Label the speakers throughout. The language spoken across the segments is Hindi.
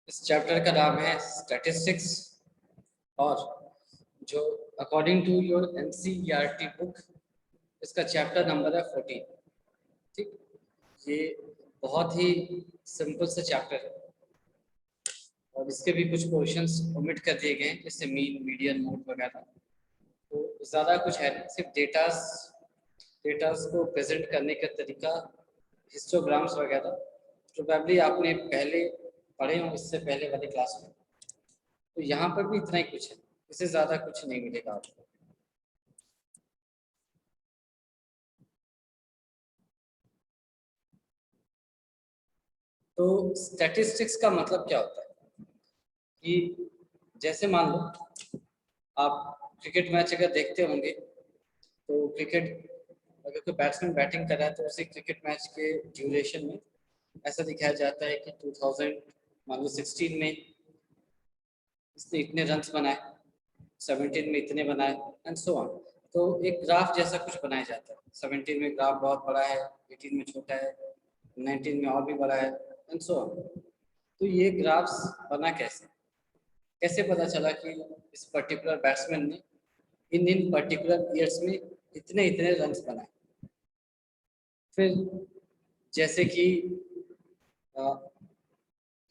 Speaker 1: इस चैप्टर का नाम है स्टैटिस्टिक्स और जो according to your NCERT book इसका चैप्टर नंबर है 14। ठीक, ये बहुत ही सिंपल सा चैप्टर है और इसके भी कुछ क्वेश्चंस ओमिट कर दिए गए हैं जैसे मीन, मीडियन, मोड वगैरह। तो ज़्यादा कुछ है नहीं, सिर्फ डेटास को प्रेजेंट करने का तरीका, हिस्टोग्राम्स वगैरह प्रोबेबली आपने पहले पढ़े हो इससे पहले वाली क्लास में। तो यहाँ पर भी इतना ही कुछ है, इससे ज़्यादा कुछ नहीं मिलेगा आपको। तो स्टैटिस्टिक्स का मतलब क्या होता है कि जैसे मान लो आप क्रिकेट मैच अगर देखते होंगे तो क्रिकेट अगर कोई बैट्समैन बैटिंग कर रहा है तो उसे क्रिकेट मैच के ड्यूरेशन में ऐसा दिखाया जाता है कि 2016 में इसने इतने रन्स बनाए, 17 में इतने बनाए एंड सो ऑन। तो एक ग्राफ जैसा कुछ बनाया जाता है। 17 में ग्राफ बहुत बड़ा है, 18 में छोटा है, 19 में और भी बड़ा है एंड सो ऑन। तो ये ग्राफ्स बना कैसे पता चला कि इस पर्टिकुलर बैट्समैन ने इन पर्टिकुलर ईयर्स में इतने इतने रन्स बनाए। फिर जैसे कि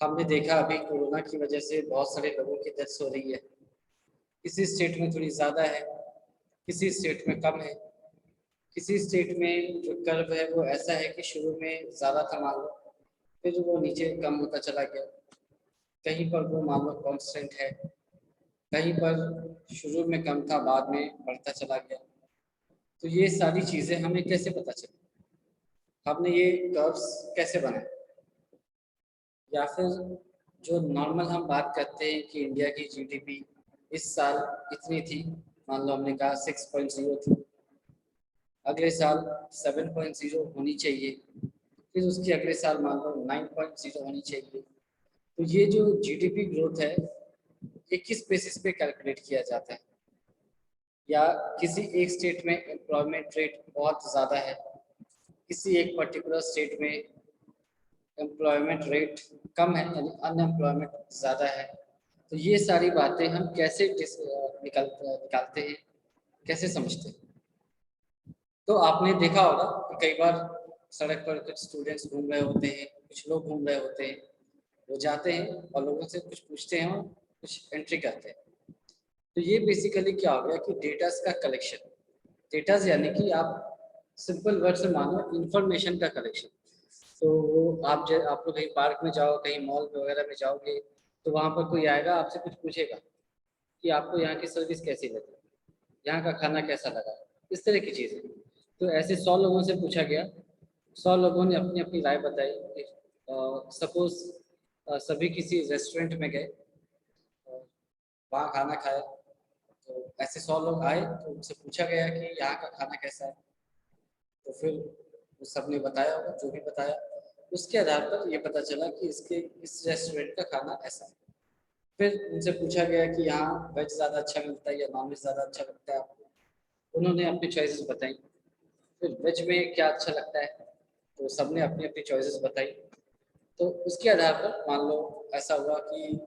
Speaker 1: हमने देखा अभी कोरोना की वजह से बहुत सारे लोगों की डेथ्स हो रही है। किसी स्टेट में थोड़ी ज़्यादा है, किसी स्टेट में कम है, किसी स्टेट में जो कर्व है वो ऐसा है कि शुरू में ज़्यादा था मान लो, फिर वो नीचे कम होता चला गया। कहीं पर वो मान लो कांस्टेंट है, कहीं पर शुरू में कम था बाद में बढ़ता चला गया। तो ये सारी चीज़ें हमें कैसे पता चली, हमने ये कर्व्स कैसे बनाए, या फिर जो नॉर्मल हम बात करते हैं कि इंडिया की जीडीपी इस साल इतनी थी, मान लो हमने कहा 6.0 थी, अगले साल 7.0 होनी चाहिए, फिर उसके अगले साल मान लो 9.0 होनी चाहिए। तो ये जो जीडीपी ग्रोथ है ये किस बेसिस पे कैलकुलेट किया जाता है, या किसी एक स्टेट में एम्प्लॉयमेंट रेट बहुत ज़्यादा है, किसी एक पर्टिकुलर स्टेट में एम्प्लॉयमेंट रेट कम है यानी अनएम्प्लॉयमेंट ज़्यादा है। तो ये सारी बातें हम कैसे निकालते हैं, कैसे समझते हैं। तो आपने देखा होगा कि कई बार सड़क पर कुछ स्टूडेंट्स घूम रहे होते हैं, कुछ लोग घूम रहे होते हैं, वो जाते हैं और लोगों से कुछ पूछते हैं और कुछ एंट्री करते हैं। तो ये बेसिकली क्या हो गया कि डेटास का कलेक्शन, डेटास यानी कि आप सिंपल वर्ड से मानो इंफॉर्मेशन का कलेक्शन। तो वो आप लोग कहीं पार्क में जाओ, कहीं मॉल वगैरह में जाओगे तो वहाँ पर कोई आएगा आपसे कुछ पूछेगा कि आपको यहाँ की सर्विस कैसी लगी, यहाँ का खाना कैसा लगा, इस तरह की चीज़ें। तो ऐसे 100 लोगों से पूछा गया, 100 लोगों ने अपनी अपनी राय बताई। सपोज सभी किसी रेस्टोरेंट में गए, वहाँ खाना खाया, तो ऐसे 100 लोग आए तो उनसे पूछा गया कि यहाँ का खाना कैसा है। तो फिर उस सब ने बताया होगा जो भी बताया, उसके आधार पर ये पता चला कि इसके इस रेस्टोरेंट का खाना ऐसा है। फिर उनसे पूछा गया कि यहाँ वेज ज़्यादा अच्छा मिलता है या नॉन वेज ज़्यादा अच्छा लगता है आपको, उन्होंने अपनी चॉइसेस बताई। फिर वेज में क्या अच्छा लगता है तो सबने अपनी अपनी चॉइसेस बताई। तो उसके आधार पर मान लो ऐसा हुआ कि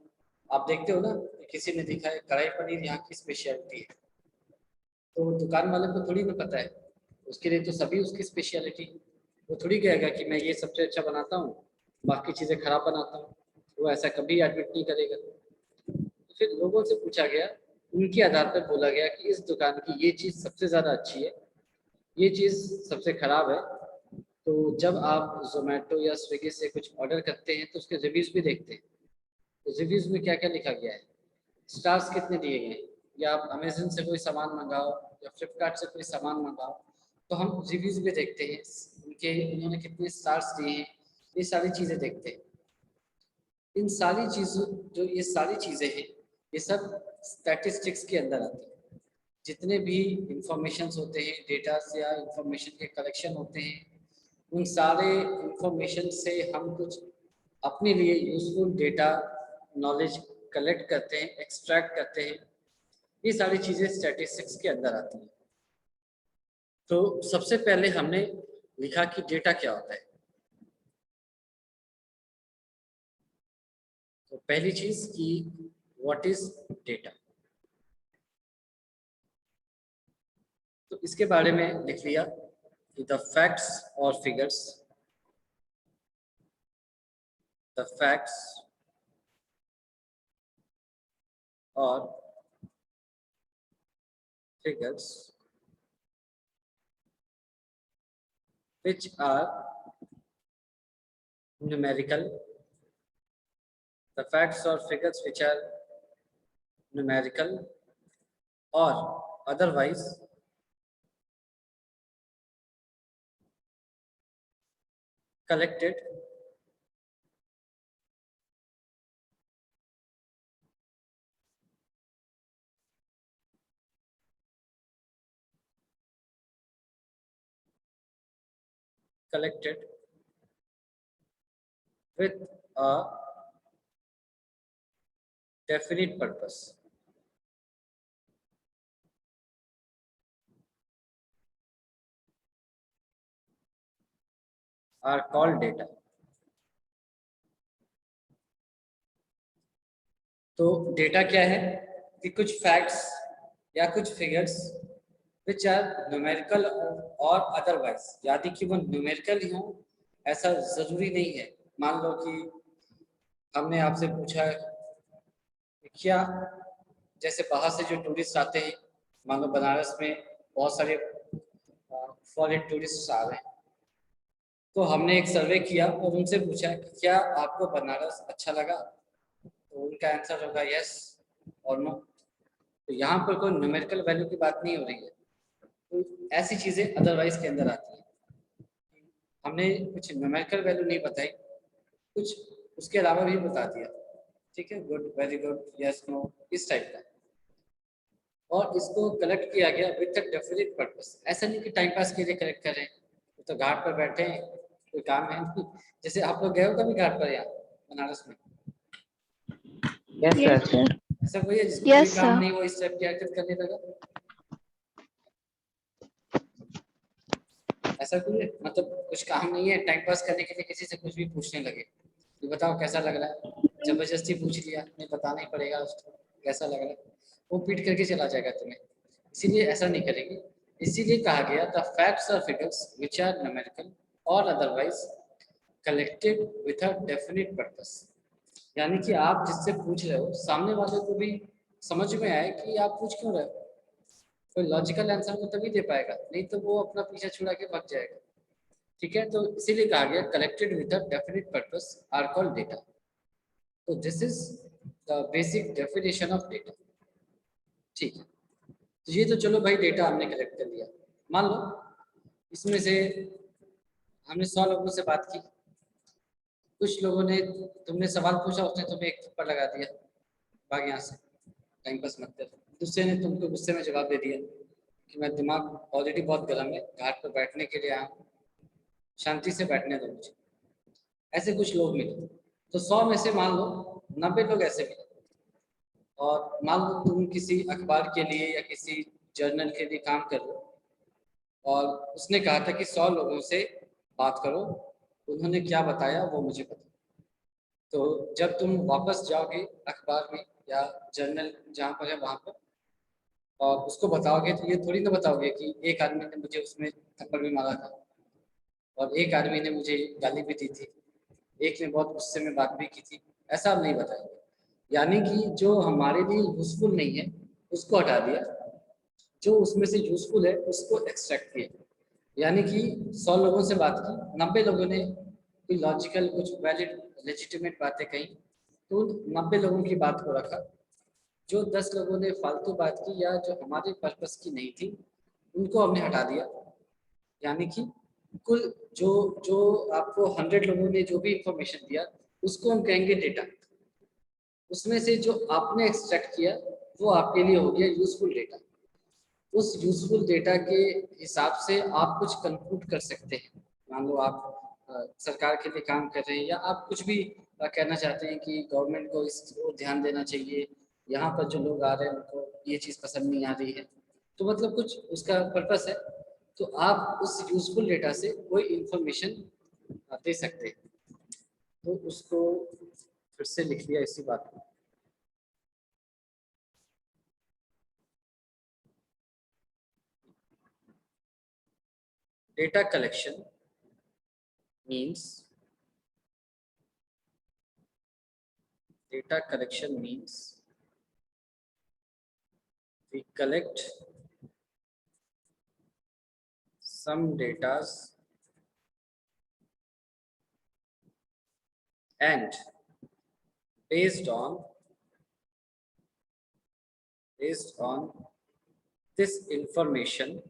Speaker 1: आप देखते हो ना कि किसी ने दिखा है कढ़ाई पनीर यहाँ की स्पेशलिटी है, तो दुकान वाले को थोड़ी ना पता है, उसके लिए तो सभी उसकी स्पेशलिटी, वो थोड़ी कहेगा कि मैं ये सबसे अच्छा बनाता हूँ बाकी चीज़ें खराब बनाता हूँ, वो ऐसा कभी एडमिट नहीं करेगा। तो फिर लोगों से पूछा गया, उनके आधार पर बोला गया कि इस दुकान की ये चीज़ सबसे ज़्यादा अच्छी है, ये चीज़ सबसे खराब है। तो जब आप जोमेटो या स्विगी से कुछ ऑर्डर करते हैं तो उसके रिव्यूज़ भी देखते हैं, तो रिव्यूज़ में क्या क्या लिखा गया है, स्टार्स कितने दिए गए हैं, या आप अमेजन से कोई सामान मंगाओ या फ्लिपकार्ट से कोई सामान मंगाओ तो हम रिव्यूज़ भी देखते हैं, उनके उन्होंने कितने स्टार्स दिए हैं, ये सारी चीज़ें देखते हैं। इन सारी चीज़ों, जो ये सारी चीज़ें हैं ये सब स्टैटिस्टिक्स के अंदर आती हैं। जितने भी इंफॉर्मेशंस होते हैं, डेटास या इंफॉर्मेशन के कलेक्शन होते हैं, उन सारे इंफॉर्मेशन से हम कुछ अपने लिए यूजफुल डेटा नॉलेज कलेक्ट करते हैं, एक्सट्रैक्ट करते हैं। ये सारी चीज़ें स्टैटिस्टिक्स के अंदर आती हैं। तो सबसे पहले हमने लिखा कि डेटा क्या होता है। तो पहली चीज कि व्हाट इज डेटा, तो इसके बारे में लिख लिया कि द फैक्ट्स और फिगर्स, द फैक्ट्स और figures which are numerical, the facts or figures which are numerical or otherwise collected with a definite purpose are called data। तो डेटा क्या है कि कुछ फैक्ट्स या कुछ फिगर्स विच आर न्यूमेरिकल और अदरवाइज, यानी कि वो न्यूमेरिकल ही हो ऐसा जरूरी नहीं है। मान लो कि हमने आपसे पूछा कि क्या, जैसे बाहर से जो टूरिस्ट आते हैं, मान लो बनारस में बहुत सारे फॉरेन टूरिस्ट आ रहे हैं, तो हमने एक सर्वे किया और उनसे पूछा कि क्या आपको बनारस अच्छा लगा, तो उनका आंसर होगा यस और नो। तो यहाँ पर कोई न्यूमेरिकल वैल्यू की बात नहीं हो रही है, तो ऐसी चीजें अदरवाइज के अंदर आती है। हमने कुछ न्यूमेरिकल वैल्यू नहीं बताई, कुछ उसके अलावा भी बता दिया, ठीक है, good, very good, yes, no, इस टाइप का। और इसको कलेक्ट किया गया विथ अ डेफिनेट पर्पस। ऐसा नहीं कि टाइम पास के लिए कलेक्ट कर रहे हैं, तो घाट पर बैठे हैं, कोई काम है नहीं। जैसे आप लोग गए हो कभी घाट पर, यहाँ बनारस में?
Speaker 2: Yes sir.
Speaker 1: ऐसा कोई है जिसको कोई काम नहीं, वो इस टाइप की हरकत करने लगा? ऐसा कोई है? मतलब कुछ काम नहीं है, टाइम पास करने के लिए किसी से कुछ भी पूछने लगे, ये बताओ कैसा लग रहा है, जबरदस्ती पूछ लिया, नहीं बताना ही पड़ेगा उसको कैसा लग रहा है, वो पीट करके चला जाएगा तुम्हें। इसीलिए ऐसा नहीं करेंगे। इसीलिए कहा गया द फैक्ट्स और फिगर्स विच आर न्यूमेरिकल और otherwise collected with a definite purpose, यानी कि आप जिससे पूछ रहे हो सामने वाले को भी समझ में आए कि आप पूछ क्यों रहे हो। कोई लॉजिकल आंसर तो तभी दे पाएगा, नहीं तो वो अपना पीछा छुड़ा के भाग जाएगा। ठीक है, तो इसीलिए कहा गया collected with a definite purpose are called data. तो this is the basic definition of data. ठीक है, तो ये तो चलो भाई डेटा हमने कलेक्ट कर लिया। मान लो इसमें से हमने 100 लोगों से बात की, कुछ लोगों ने, तुमने सवाल पूछा, उसने तुम्हें एक थप्पड़ लगा दिया, भाग यहाँ से, टाइम पास मत कर। दूसरे ने तुमको गुस्से में जवाब दे दिया कि मैं, दिमाग ऑलरेडी बहुत गर्म है, घाट पर बैठने के लिए आया हूँ, शांति से बैठने दो मुझे। ऐसे कुछ लोग मिले, तो 100 में से मान लो 90 लोग ऐसे मिले। और मान लो तुम किसी अखबार के लिए या किसी जर्नल के लिए काम कर रहे हो, और उसने कहा था कि 100 लोगों से बात करो, उन्होंने क्या बताया वो मुझे पता। तो जब तुम वापस जाओगे अखबार में या जर्नल जहाँ पर है वहाँ पर, और उसको बताओगे, तो ये थोड़ी ना बताओगे कि एक आदमी ने मुझे उसमें थप्पड़ भी मारा था और एक आदमी ने मुझे गाली भी दी थी, एक ने बहुत गुस्से में बात भी की थी, ऐसा आप नहीं बताएंगे। यानी कि जो हमारे लिए यूजफुल नहीं है उसको हटा दिया, जो उसमें से यूजफुल है उसको एक्सट्रैक्ट किया। यानी कि 100 लोगों से बात की, 90 लोगों ने कोई लॉजिकल, कुछ वैलिड, लेजिटिमेट बातें कही, तो 90 लोगों की बात को रखा। जो 10 लोगों ने फालतू बात की या जो हमारे पर्पस की नहीं थी, उनको हमने हटा दिया। यानी कि कुल जो जो आपको 100 लोगों ने जो भी इंफॉर्मेशन दिया, उसको हम कहेंगे डेटा। उसमें से जो आपने एक्सट्रैक्ट किया वो आपके लिए हो गया यूजफुल डेटा। उस यूजफुल डेटा के हिसाब से आप कुछ कंक्लूड कर सकते हैं। मान लो आप सरकार के लिए काम कर रहे हैं, या आप कुछ भी कहना चाहते हैं कि गवर्नमेंट को इसको ध्यान देना चाहिए, यहाँ पर जो लोग आ रहे हैं उनको ये चीज़ पसंद नहीं आ रही है, तो मतलब कुछ उसका पर्पस है, तो आप उस यूजफुल डेटा से कोई इंफॉर्मेशन दे सकते हैं। तो उसको फिर से लिख लिया इसी बात को। Data collection means we collect some datas and based on this information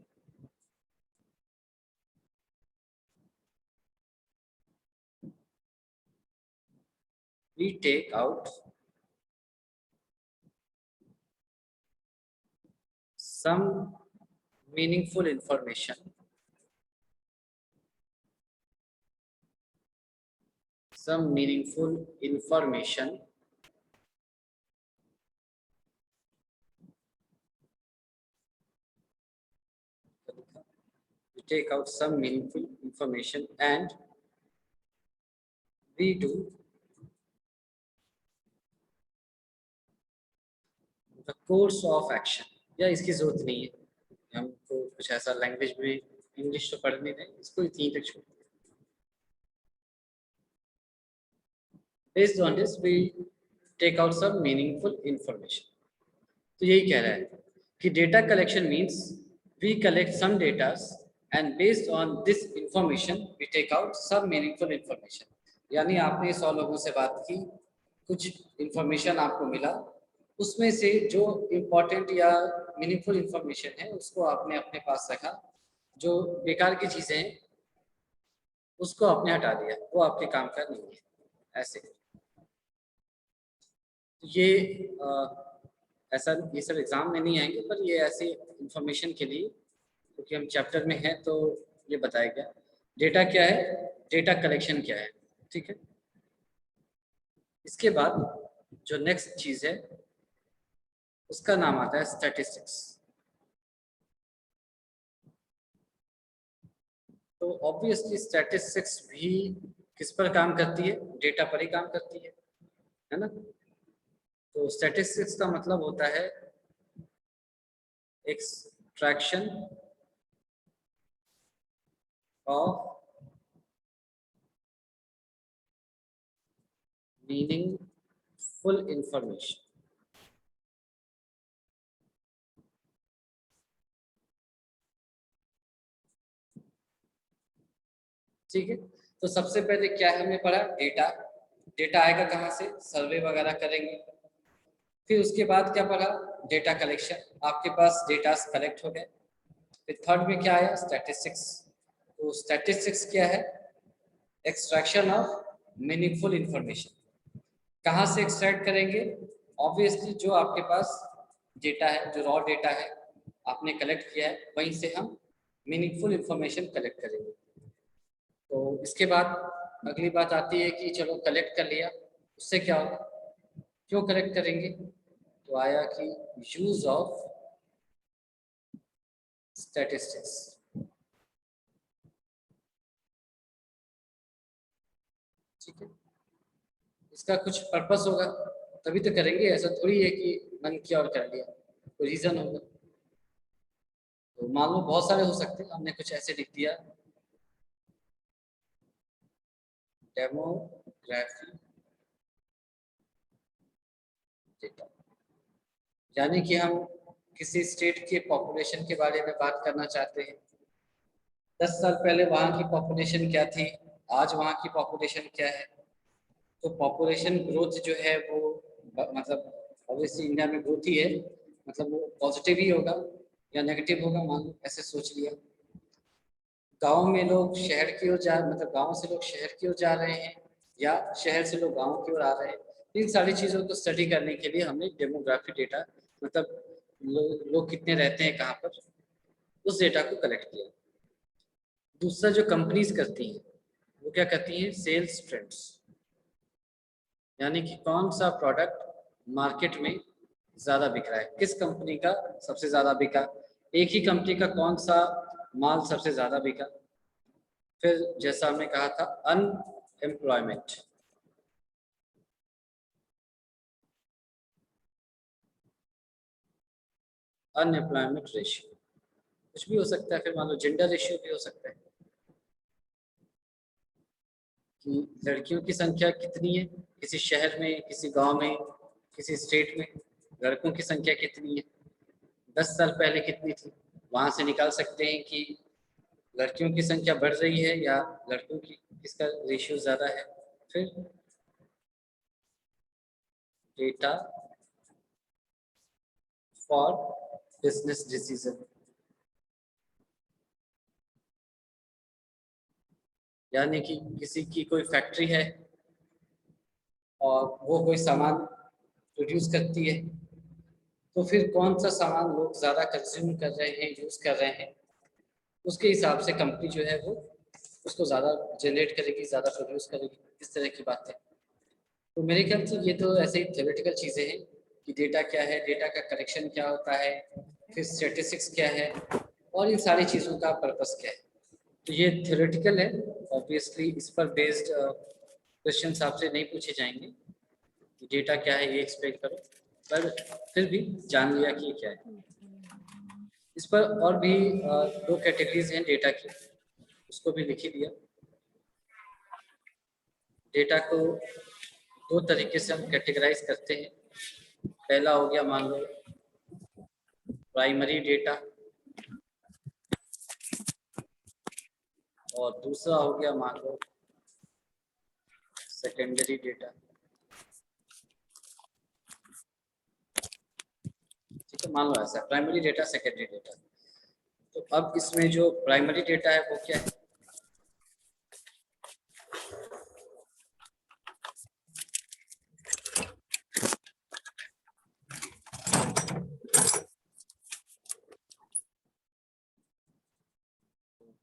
Speaker 1: we take out some meaningful information we take out some meaningful information and we do the course of action। या इसकी जरूरत नहीं है, हमको कुछ ऐसा लैंग्वेज में इंग्लिश तो पढ़नी नहीं, इसको इतनी तक छोड़। Based on this we take out some meaningful information। तो यही कह रहा है कि data collection means we collect some data and based on this information we take out some meaningful information। यानी आपने 100 लोगों से बात की, कुछ इंफॉर्मेशन आपको मिला, उसमें से जो इम्पोर्टेंट या मीनिंगफुल इंफॉर्मेशन है उसको आपने अपने पास रखा, जो बेकार की चीजें हैं उसको आपने हटा दिया, वो आपके काम का नहीं है। ऐसे ये ऐसा ये सब एग्जाम में नहीं आएंगे, पर ये ऐसे इंफॉर्मेशन के लिए, क्योंकि हम चैप्टर में हैं तो ये बताया गया। डेटा क्या है, डेटा कलेक्शन क्या है, ठीक है। इसके बाद जो नेक्स्ट चीज है उसका नाम आता है स्टैटिस्टिक्स। तो ऑब्वियसली स्टैटिस्टिक्स भी किस पर काम करती है, डेटा पर ही काम करती है ना। तो स्टैटिस्टिक्स का मतलब होता है एक्सट्रैक्शन ऑफ मीनिंगफुल इंफॉर्मेशन। ठीक है, तो सबसे पहले क्या है हमने पढ़ा, डेटा। डेटा आएगा कहाँ से, सर्वे वगैरह करेंगे। फिर उसके बाद क्या पढ़ा, डेटा कलेक्शन, आपके पास डेटा कलेक्ट हो गए। फिर थर्ड में क्या आया, स्टैटिस्टिक्स। तो स्टैटिस्टिक्स क्या है, एक्सट्रैक्शन ऑफ मीनिंगफुल इंफॉर्मेशन। कहाँ से एक्सट्रैक्ट करेंगे, ऑब्वियसली जो आपके पास डेटा है, जो रॉ डेटा है आपने कलेक्ट किया है, वहीं से हम मीनिंगफुल इंफॉर्मेशन कलेक्ट करेंगे। तो इसके बाद अगली बात आती है कि चलो कलेक्ट कर लिया, उससे क्या होगा, क्यों कलेक्ट करेंगे। तो आया कि यूज ऑफ स्टैटिस्टिक्स। ठीक है, इसका कुछ पर्पस होगा तभी तो करेंगे, ऐसा थोड़ी है कि मन किया और कर लिया, कोई रीजन होगा। तो मान लो बहुत सारे हो सकते हैं, हमने कुछ ऐसे लिख दिया, डेमोग्राफी डेटा, यानी कि हम किसी स्टेट के पॉपुलेशन के बारे में बात करना चाहते हैं। 10 साल पहले वहाँ की पॉपुलेशन क्या थी, आज वहाँ की पॉपुलेशन क्या है। तो पॉपुलेशन ग्रोथ जो है वो मतलब ऑब्वियसली इंडिया में ग्रोथ ही है, मतलब वो पॉजिटिव ही होगा या नेगेटिव होगा, मान लो ऐसे सोच लिया। गांव में लोग शहर की ओर जा, मतलब गांव से लोग शहर की ओर जा रहे हैं या शहर से लोग गांव की ओर आ रहे हैं। इन सारी चीज़ों को स्टडी करने के लिए हमने डेमोग्राफी डेटा, मतलब लोग कितने रहते हैं कहाँ पर, उस डेटा को कलेक्ट किया। दूसरा जो कंपनीज करती हैं वो क्या करती हैं, सेल्स ट्रेंड्स, यानी कि कौन सा प्रोडक्ट मार्केट में ज़्यादा बिक रहा है, किस कंपनी का सबसे ज़्यादा बिका, एक ही कंपनी का कौन सा माल सबसे ज़्यादा बिका। फिर जैसा हमने कहा था अनएम्प्लॉयमेंट, अनएम्प्लॉयमेंट रेशियो, कुछ भी हो सकता है। फिर मान लो जेंडर रेशियो भी हो सकता है कि लड़कियों की संख्या कितनी है किसी शहर में, किसी गांव में, किसी स्टेट में, लड़कों की संख्या कितनी है, 10 साल पहले कितनी थी। वहां से निकाल सकते हैं कि लड़कियों की संख्या बढ़ रही है या लड़कों की, किसका रेशियो ज़्यादा है। फिर डेटा फॉर बिजनेस डिसीजन, यानी कि किसी की कोई फैक्ट्री है और वो कोई सामान प्रोड्यूस करती है, तो फिर कौन सा सामान लोग ज़्यादा कंज्यूम कर रहे हैं, यूज़ कर रहे हैं, उसके हिसाब से कंपनी जो है वो उसको ज़्यादा जनरेट करेगी, ज़्यादा प्रोड्यूस करेगी। इस तरह की बातें। तो मेरे ख्याल से ये तो ऐसे ही थ्योरेटिकल चीज़ें हैं कि डेटा क्या है, डेटा का कलेक्शन क्या होता है, फिर स्टैटिस्टिक्स क्या है, और इन सारी चीज़ों का पर्पस क्या है। तो ये थ्योरेटिकल है, ऑब्वियसली इस पर बेस्ड क्वेश्चन आपसे नहीं पूछे जाएंगे कि डेटा क्या है ये एक्सप्लेन करो, पर फिर भी जान लिया कि ये क्या है। इस पर और भी दो कैटेगरीज हैं डेटा की, उसको भी लिख ही दिया। डेटा को दो तरीके से हम कैटेगराइज करते हैं। पहला हो गया मान लो प्राइमरी डेटा, और दूसरा हो गया मान लो सेकेंडरी डेटा। ठीक है, मान लो ऐसा प्राइमरी डेटा, सेकेंडरी डेटा। तो अब इसमें जो प्राइमरी डेटा है वो क्या है?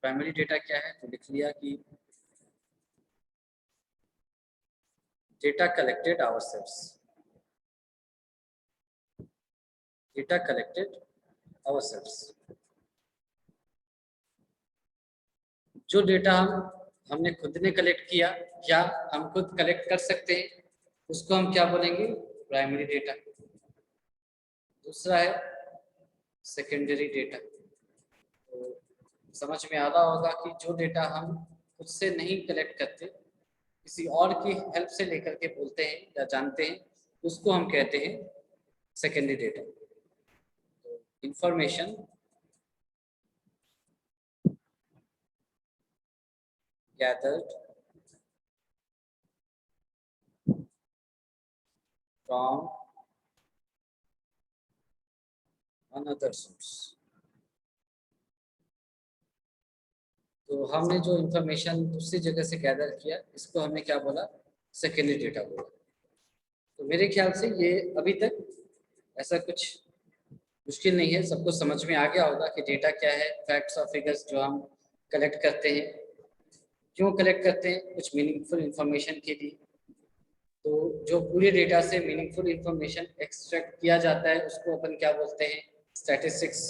Speaker 1: प्राइमरी डेटा क्या है? तो लिख लिया कि data collected ourselves, data collected ourselves. जो डेटा हमने खुद ने कलेक्ट किया या हम खुद कलेक्ट कर सकते हैं, उसको हम क्या बोलेंगे? Primary data. दूसरा है सेकेंडरी डेटा। तो समझ में आ रहा होगा कि जो डेटा हम खुद से नहीं कलेक्ट करते, किसी और की हेल्प से लेकर के बोलते हैं या जानते हैं, उसको हम कहते हैं सेकेंडरी डेटा। तो information gathered from another source। तो हमने जो इंफॉर्मेशन दूसरी जगह से गैदर किया, इसको हमने क्या बोला? सेकेंडरी डेटा बोला। तो मेरे ख्याल से ये अभी तक ऐसा कुछ मुश्किल नहीं है, सबको समझ में आ गया होगा कि डेटा क्या है, फैक्ट्स और फिगर्स जो हम कलेक्ट करते हैं। क्यों कलेक्ट करते हैं? कुछ मीनिंगफुल इंफॉर्मेशन के लिए। तो जो पूरे डेटा से मीनिंगफुल इंफॉर्मेशन एक्सट्रैक्ट किया जाता है उसको अपन क्या बोलते हैं? स्टैटिस्टिक्स।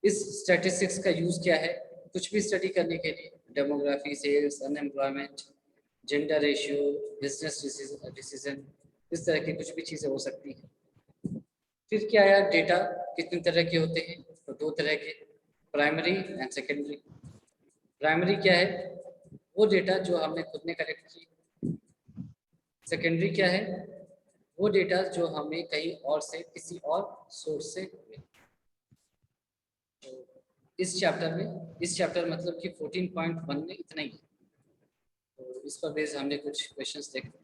Speaker 1: इस स्टैटिस्टिक्स का यूज क्या है? कुछ भी स्टडी करने के लिए, demography, sales, unemployment, gender ratio, business decision, इस तरह की कुछ भी चीजें हो सकती हैं। फिर क्या है, डेटा कितने तरह के होते हैं? तो दो तरह के, प्राइमरी एंड सेकेंडरी। प्राइमरी क्या है? वो डेटा जो हमने खुद ने कलेक्ट की। सेकेंडरी क्या है? वो डेटा जो हमें कहीं और से, किसी और सोर्स से मिले। तो इस चैप्टर मतलब कि 14.1 में इतना ही है। तो इस पर बेस हमने कुछ क्वेश्चंस देखे।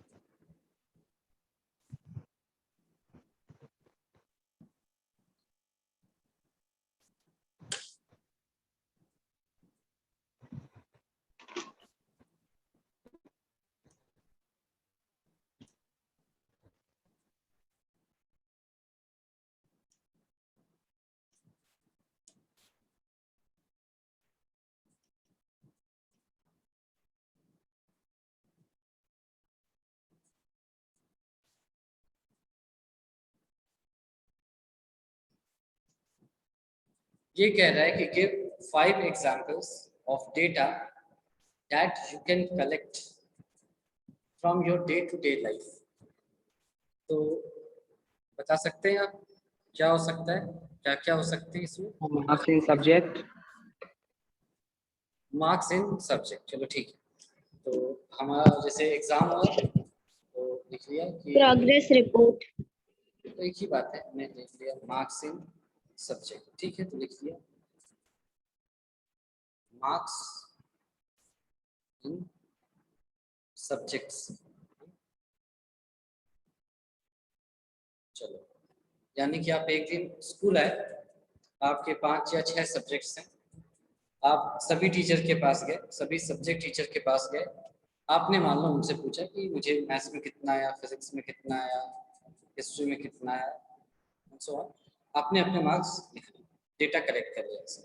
Speaker 1: ये कह रहा है कि give 5 examples of data that you can collect from your day to day life. तो बता सकते हैं आप क्या हो सकता है, क्या क्या हो सकते हैं इसमें?
Speaker 2: Marks in subject.
Speaker 1: Marks in subject, चलो ठीक है। तो हमारा जैसे एग्जाम हुआ तो लिख लिया कि
Speaker 3: प्रोग्रेस रिपोर्ट।
Speaker 1: तो एक ही बात है, हमने लिख लिया मार्क्स इन सब्जेक्ट, ठीक है। तो लिख लिया मार्क्स इन सब्जेक्ट्स। चलो, यानी कि आप एक दिन स्कूल आए, आपके 5 या 6 सब्जेक्ट्स हैं, आप सभी टीचर के पास गए, सभी सब्जेक्ट टीचर के पास गए, आपने मान लो उनसे पूछा कि मुझे मैथ्स में कितना आया, फिजिक्स में कितना आया, हिस्ट्री में कितना आया, सो ऑन। आपने अपने मार्क्स लिख लिए, डेटा कलेक्ट कर लिया ऐसे।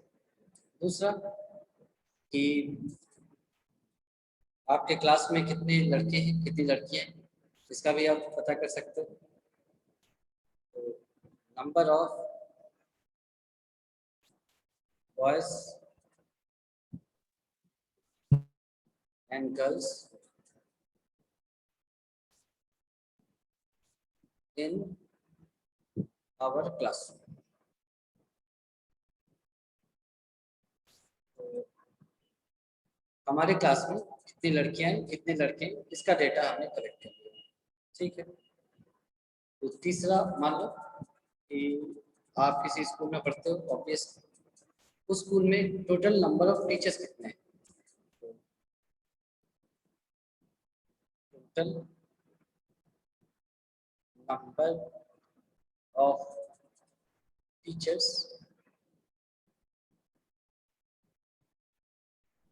Speaker 1: दूसरा कि आपके क्लास में कितने लड़के हैं, कितनी लड़कियां हैं, इसका भी आप पता कर सकते हो। तो number of boys and girls in our class. तो हमारे क्लास में कितनी लड़कियां हैं, कितने लड़के हैं, इसका डेटा हमने कलेक्ट कर लिया, ठीक है। तो तीसरा, मान लो कि आप किसी स्कूल में पढ़ते हो, ऑब्वियस उस स्कूल में टोटल नंबर ऑफ टीचर्स कितने हैं। Total number of teachers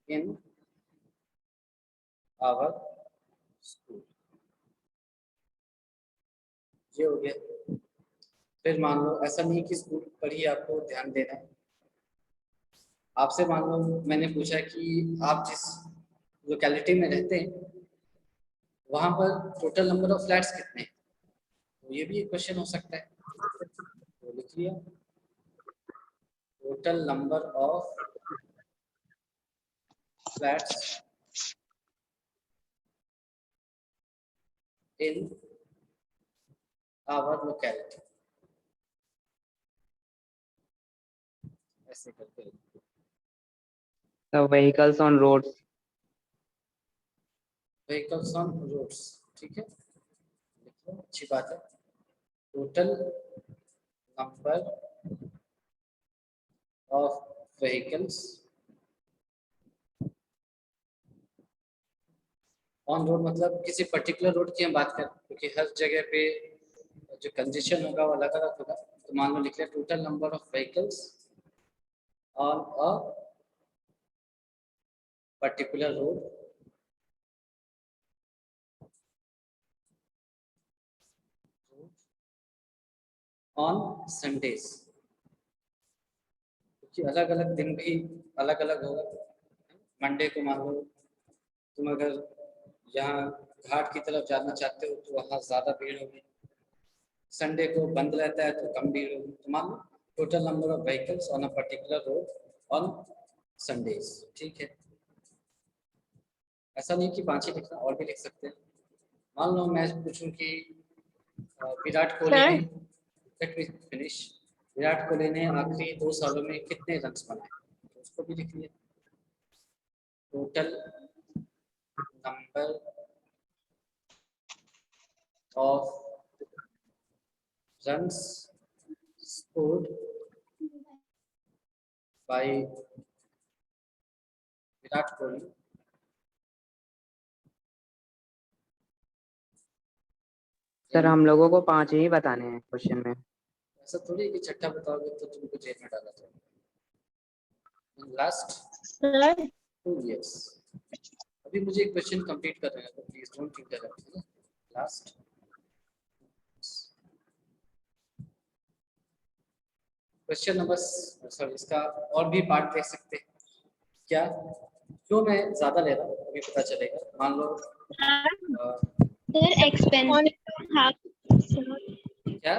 Speaker 1: in our school, ये हो गया। फिर मान लो ऐसा नहीं कि स्कूल पर ही आपको ध्यान देना है, आपसे मान लो मैंने पूछा कि आप जिस लोकेलिटी में रहते हैं वहां पर टोटल नंबर ऑफ फ्लैट्स कितने हैं, तो ये भी एक क्वेश्चन हो सकता है। तो लिख लिया total number of flats in our locality, ऐसे करके
Speaker 2: The vehicles on roads.
Speaker 1: Vehicles on roads, ठीक है, लिखो, अच्छी बात है। Total number of vehicles on road, मतलब किसी पर्टिकुलर रोड की हम बात करें, क्योंकि हर जगह पे जो कंजेशन होगा वो अलग अलग होगा। तो मान लो लिख लिया total number of vehicles on a particular road on Sundays, क्योंकि अलग अलग दिन भी अलग अलग होगा। मंडे को मान लो तुम अगर यहाँ घाट की तरफ जाना चाहते हो तो वहाँ ज़्यादा भीड़ होगी, संडे को बंद रहता है तो कम भीड़ होगी। तो मान लो total number of vehicles on a particular road on Sundays, ठीक है। ऐसा नहीं कि 5 ही लिखना, और भी लिख सकते हैं। मान लो मैं पूछूं कि विराट कोहली ने, let me finish, Virat Kohli ने आखिरी 2 सालों में कितने रन्स बनाए, तो उसको भी लिख लिया total number of runs scored by Virat Kohli
Speaker 2: sir हम लोगों को 5 ही बताने हैं क्वेश्चन में।
Speaker 1: ऐसा थोड़ी है कि छठा बताओगे तो तुमको जेल में डाला जाएगा। लास्ट
Speaker 3: सर
Speaker 1: 2 years, अभी मुझे एक क्वेश्चन कंप्लीट कर रहे हैं तो please don't interrupt. Last question number, sorry इसका और भी पार्ट देख सकते हैं क्या, क्यों मैं ज्यादा ले रहा हूँ अभी पता चलेगा। मान लो
Speaker 3: सर एक्सपेंसिव
Speaker 1: क्या,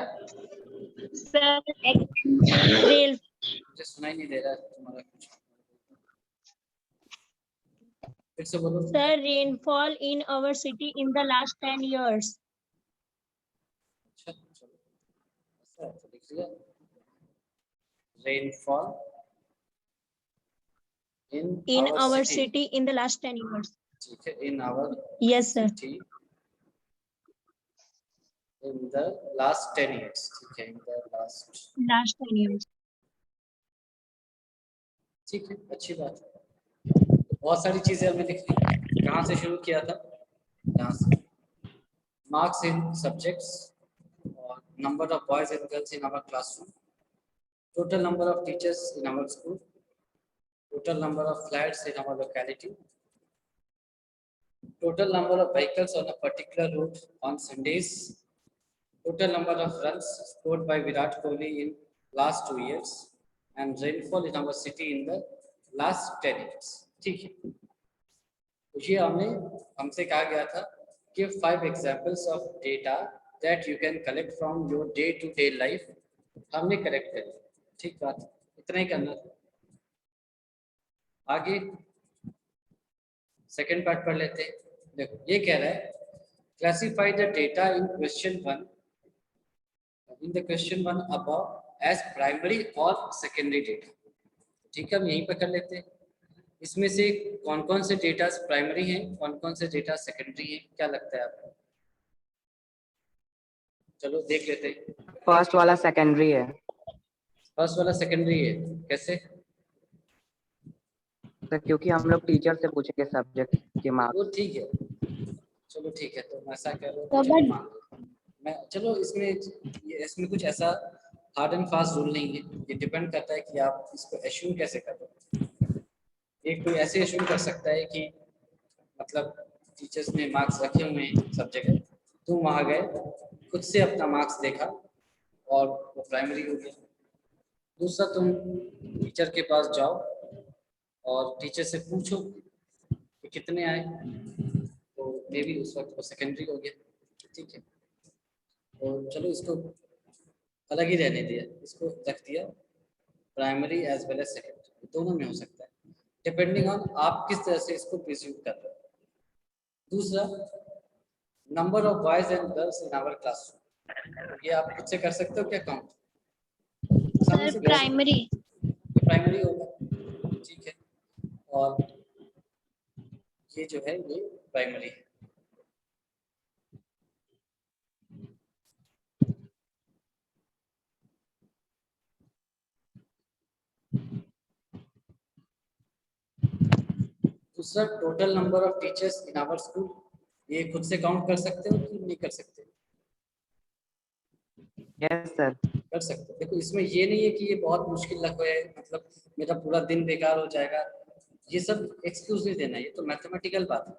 Speaker 3: सर एक्सपेंसिव
Speaker 1: मुझे सुनाई नहीं दे रहा है तुम्हारा कुछ, फिर से बोलो।
Speaker 3: Sir, rainfall in our city in the last 10 years.
Speaker 1: अच्छा चलो, ऐसा है तो लिख लिया rainfall
Speaker 3: in our city in the last 10 years.
Speaker 1: ठीक है, in our
Speaker 3: Yes, sir.
Speaker 1: city in the last 10 years. ठीक है, in the last
Speaker 3: Last 10 years.
Speaker 1: ठीक है, अच्छी बात है। तो बहुत सारी चीजें हमें लिखनी। कहाँ से शुरू किया था? यहाँ से। मार्क्स इन सब्जेक्ट्स और number of boys and girls in our classroom, total number of teachers in our school, total number of flats in our locality, total number of vehicles on a particular route on Sundays, total number of runs scored by Virat Kohli in last 2 years, and rainfall in our city in the last 10 years. ठीक है, तो ये हमसे कहा गया था give 5 examples of data that you can collect from your day-to-day life. हमने कलेक्ट कर, ठीक बात, इतना ही करना था। आगे सेकंड पार्ट पढ़ लेते हैं। देखो ये कह रहा है classify the data in question 1 above as primary और सेकेंडरी डेटा। ठीक है, हम यहीं पर कर लेते हैं। इसमें से कौन कौन से डेटा प्राइमरी हैं, कौन कौन से डेटा सेकेंडरी हैं, क्या लगता है आपको? चलो देख लेते हैं।
Speaker 2: फर्स्ट वाला सेकेंडरी है।
Speaker 1: फर्स्ट वाला सेकेंडरी है, कैसे?
Speaker 2: तो क्योंकि हम लोग टीचर से पूछेंगे सब्जेक्ट के मार्क्स।
Speaker 1: वो ठीक है, चलो ठीक है, तो ऐसा करो
Speaker 3: तो
Speaker 1: चलो मान लो। मैं चलो इसमें कुछ ऐसा हार्ड एंड फास्ट रूल नहीं है, ये डिपेंड करता है कि आप इसको एश्यूम कैसे कर रहे हो। एक कोई ऐसे एश्यूम कर सकता है कि मतलब टीचर्स ने मार्क्स रखे हुए हैं सब जगह, तुम वहाँ गए, खुद से अपना मार्क्स देखा और वो प्राइमरी हो गया। दूसरा, तुम टीचर के पास जाओ और टीचर से पूछो कि कितने आए, तो मे बी उस वक्त वो सेकेंडरी हो गया। ठीक है, तो चलो इसको अलग ही रहने दिया, इसको रख दिया primary as well as secondary, दोनों में हो सकता है डिपेंडिंग ऑन आप किस तरह से इसको प्रिज्यूम कर रहे हो। दूसरा, number of boys and girls in our classroom, ये आप खुद से कर सकते हो क्या काउंट?
Speaker 3: सर प्राइमरी
Speaker 1: प्राइमरी होगा, ठीक है, और ये जो है ये प्राइमरी है। दूसरा, total number of teachers in our school, ये खुद से काउंट कर सकते हो कि नहीं कर सकते?
Speaker 2: यस सर,
Speaker 1: कर सकते हो। देखो इसमें ये नहीं है कि ये बहुत मुश्किल लग है, मतलब मेरा पूरा दिन बेकार हो जाएगा, ये सब एक्सक्यूज नहीं देना, ये तो मैथमेटिकल बात है।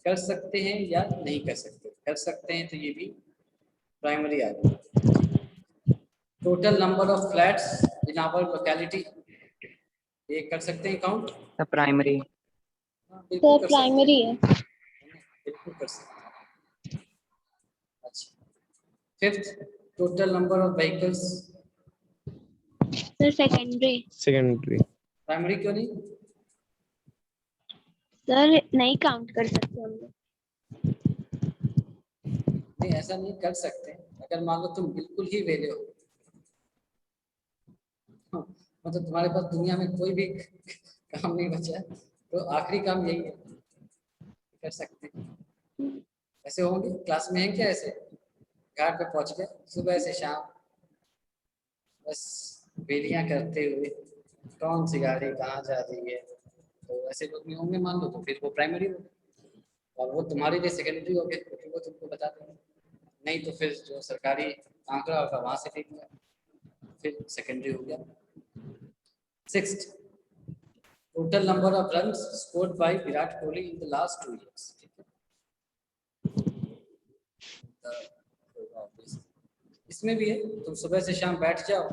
Speaker 1: कर सकते हैं या नहीं कर सकते, कर सकते हैं तो ये भी प्राइमरी आ गया। Total number of flats in our locality, ये कर सकते हैं काउंट?
Speaker 2: प्राइमरी।
Speaker 3: तो प्राइमरी है,
Speaker 1: बिल्कुल कर सकते हैं। अच्छा, fifth, total number of vehicles,
Speaker 3: sir secondary.
Speaker 1: Primary क्यों नहीं?
Speaker 3: सर नहीं काउंट कर सकते हम लोग।
Speaker 1: नहीं, ऐसा नहीं कर सकते। अगर मान लो तुम बिल्कुल ही वेले हो, मतलब तुम्हारे पास दुनिया में कोई भी काम नहीं बचा है, तो आखिरी काम यही है, कर सकते हैं। ऐसे होंगे क्लास में, हैं क्या ऐसे घाट पे पहुंच गए सुबह से शाम बस बेलियां करते हुए, कौन सी गाड़ी कहाँ जा रही है, तो ऐसे लोग नहीं होंगे मान लो, तो फिर वो प्राइमरी हो और वो तुम्हारे लिए सेकेंडरी हो गए, क्योंकि वो तुमको बता देंगे। नहीं तो फिर जो सरकारी आंकड़ा होगा वहां से ले लिया, फिर सेकेंडरी हो गया। Sixth, total number of runs scored by Virat Kohli in the last 2 years। इसमें भी है, तुम सुबह से शाम बैठ जाओ,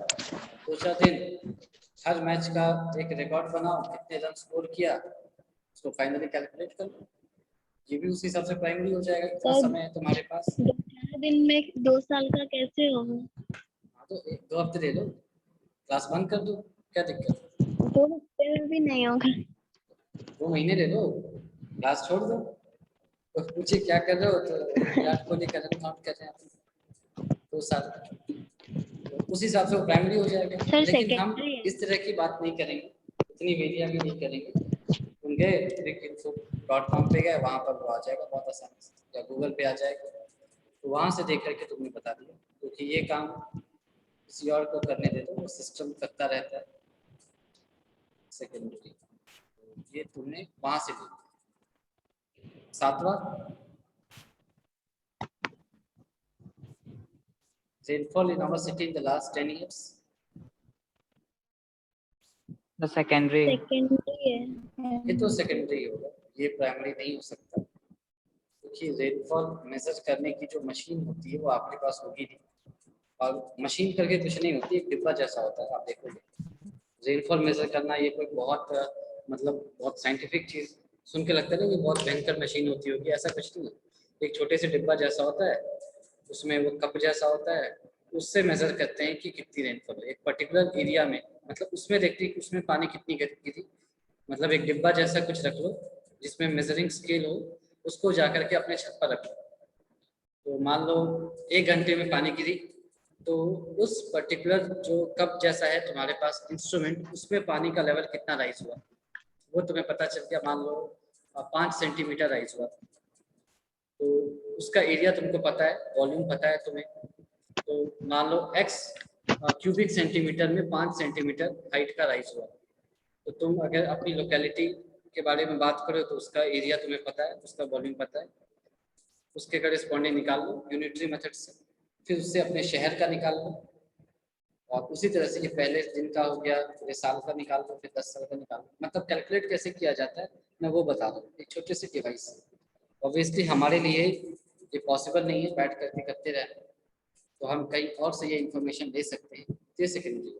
Speaker 1: 2-4 दिन हर मैच का एक रिकॉर्ड बनाओ, कितने रन स्कोर किया उसको फाइनली कैलकुलेट कर लो, ये भी उसी हिसाब से प्राइमरी हो जाएगा। इतना समय है तुम्हारे पास।
Speaker 3: 2 दिन में 2 साल का कैसे होगा?
Speaker 1: हाँ तो 1-2 हफ्ते ले लो, क्लास बंद कर दो, क्या दिक्कत है?
Speaker 3: 2 हफ्ते में भी नहीं होगा।
Speaker 1: 2 महीने ले लो, क्लास छोड़ दो, तो पूछे क्या कर रहे हो, तो विराट कोहली का रन काउंट कर रहे हैं 2 साल, उस हिसाब से वो प्राइमरी हो जाएगा।
Speaker 3: सर
Speaker 1: लेकिन हम
Speaker 3: सेकेंडरी है।
Speaker 1: इस तरह की बात नहीं करेंगे, इतनी वेरिया भी नहीं करेंगे। तुम गए cricinfo.com पे गए, वहाँ पर वो आ जाएगा बहुत आसानी से, या गूगल पे आ जाएगा, तो वहाँ से देख करके तुमने बता दिया, क्योंकि ये काम किसी और को करने दे दो, वो सिस्टम करता रहता है सेकेंडरी। ये तुमने वहाँ से देखा। 7वां, rainfall in our city in the last 10 years.
Speaker 2: The secondary.
Speaker 3: Secondary है।
Speaker 1: ये तो सेकेंडरी होगा, ये प्राइमरी नहीं हो सकता, क्योंकि रेनफॉल मेजर करने की जो मशीन होती है वो आपके पास होगी नहीं, और मशीन करके कुछ नहीं होती, एक डिब्बा जैसा होता है, आप देखोगे। रेनफॉल मेजर करना ये कोई बहुत मतलब बहुत साइंटिफिक चीज़ सुन के लगता है ना कि बहुत भयंकर मशीन होती होगी, ऐसा कुछ नहीं है। एक छोटे से डिब्बा जैसा होता है, उसमें वो कप जैसा होता है, उससे मेजर करते हैं कि कितनी रेनफॉल है एक पर्टिकुलर एरिया में, मतलब उसमें देखते हैं कि उसमें पानी कितनी गिरी। मतलब एक डिब्बा जैसा कुछ रख लो जिसमें मेजरिंग स्केल हो, उसको जाकर के अपने छत पर रख लो। तो मान लो 1 घंटे में पानी गिरी, तो उस पर्टिकुलर जो कप जैसा है तुम्हारे पास इंस्ट्रूमेंट, उसमें पानी का लेवल कितना राइज हुआ वो तुम्हें पता चल गया। मान लो 5 सेंटीमीटर राइज हुआ, तो उसका एरिया तुमको पता है, वॉल्यूम पता है तुम्हें, तो मान लो x क्यूबिक सेंटीमीटर में 5 सेंटीमीटर हाइट का राइज हुआ। तो तुम अगर अपनी लोकेलिटी के बारे में बात करो तो उसका एरिया तुम्हें पता है, उसका वॉल्यूम पता है, उसके करेस्पॉन्डिंग निकाल लो यूनिटरी मेथड से, फिर उससे अपने शहर का निकाल लो, और उसी तरह से ये पहले दिन का हो गया, पूरे साल का निकाल लो, फिर 10 साल का निकाल लो। मतलब कैलकुलेट कैसे किया जाता है मैं वो बता दूँ एक छोटे से डिवाइस से। ऑब्वियसली हमारे लिए ये पॉसिबल नहीं है बैठ करके करते रहना, तो हम कहीं और से ये इन्फॉर्मेशन ले सकते हैं। ये सेकेंडरी।